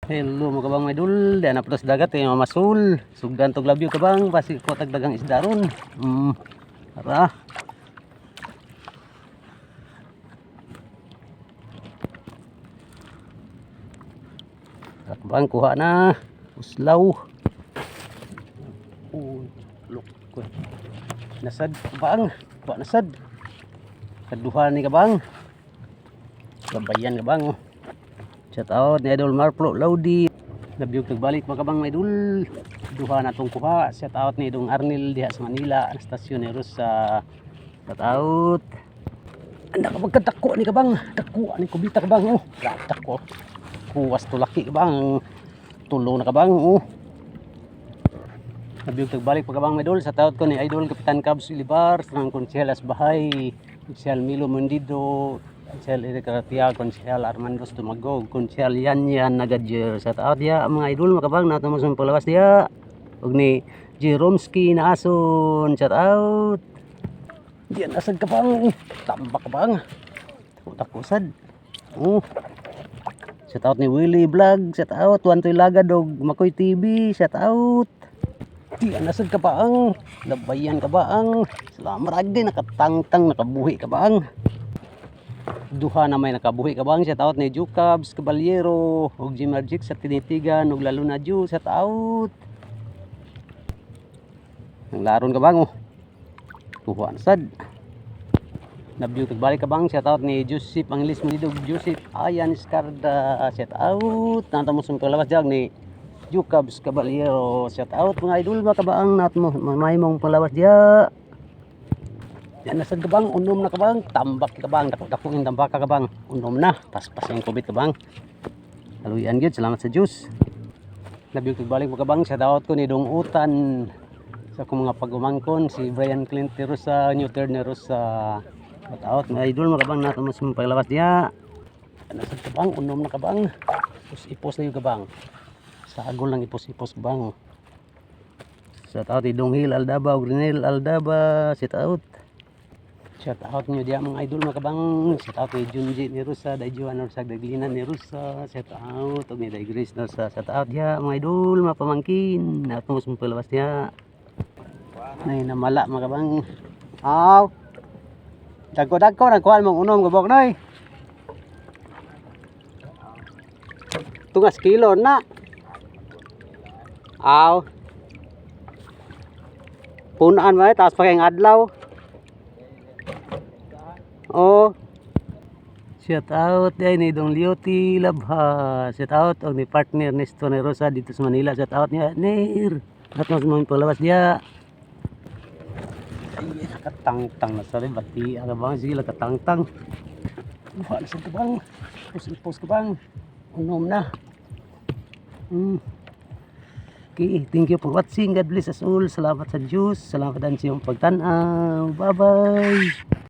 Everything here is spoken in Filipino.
Hello mga kabang may dul, di na putas dagat eh mamasul. Sugdan tog labyo kabang basi ko tag dagang isda ron. Tara. Kabang kuha na uslaw. Look ko. Nasad kabang, kuha nasad. Kaduha ni kabang. Gabayan kabang. Shout out ni Idol Marplo Laudi. Nabiyog nagbalik mga kabang may dul. Duha na tong kuha. Shout out ni Dong Arnil diha sa Manila, ang stasyon ni Rosa. Shout out. Anda ka magkadako ni kabang. Dako ni kubita kabang oh. Dako. Kuwas to laki kabang. Tulo na kabang oh. Nabiyog nagbalik mga kabang may dul. Shout out ko ni Idol Kapitan Cabs Ilibar, ng Konsehal Asbahay, Konsehal Milo Mundido, Konsehal Eric Ratia, Konsehal Armando Stumagog, Konsehal Yan Nagadjer. Shout out dia mga idol makabang nato mo sa palawas dia. Ug ni Jeromski na ason. Shout out. Diyan asad kabang. Tambak kabang. Takusad. Shout out ni Willie Vlog. Shout out Wantoy Laga dog Makoy TV. Shout out. Diyan asad kabang. Labayan kabang. Salamat agi nakatangtang nakabuhi kabang. Duha na may nakabuhi kabang. Shout out ni Jukabs Caballero ug Jimarjik sa Tinitigan ug lalo na Ju. Shout out. Ang laron kabang oh. Kuha na sad. Nabiyog tagbalik kabang. Shout out ni Joseph Anglis Munidog, Joseph Ayan Escarda. Shout out. Nanta mo sa palawas jag ni Jukabs Caballero. Shout out mga idol mga kabang nat mo may mong palawas dia. Yan nasad kabang, unom na kabang, tambak kabang, dako-dako yung tambak kabang, unom na, paspas yung kubit kabang. Haluyan gyud, salamat sa Diyos. Nabiyog tagbalik mo kabang, shout out ko ni Dong Utan sa akong mga pagumangkon, si Brian Clint Rosa, New Third ni Rosa. Shout out mga idol mga kabang nato mo sa paglawas diya. Nasad kabang, unom na kabang, ipos na yung kabang. Sa agol lang ipos kabang. Shout out ni Dong Hill Aldaba, Grenel Aldaba, shout out. Shout out nyo diya mga idol mga kabang. Shout out ni Junji ni Rosa, Daijuan Rosa, Daglina ni Rosa. Shout out og ni Daigris Rosa. Shout out diya mga idol, mga pamangkin. Natungos mo palawas diya. Nay namala mga kabang. Aw. Dagko nagkuhan mong unom gubok noy. Tungas kilo na. Aw. Punaan ba taas pa kayong adlaw. Oh. Shout out ay ni Dong Lioti Labha. Shout out og ni partner Nestor ni Rosa dito sa Manila. Shout out niya Nir. At mas mo palawas dia. Ay nakatangtang na sa bati aga bang sila katangtang. Wala sa kabang. Pus kabang. Unom na. Okay, thank you for watching. God bless us all. Salamat sa Diyos. Salamat din sa iyong pagtanaw. Bye-bye.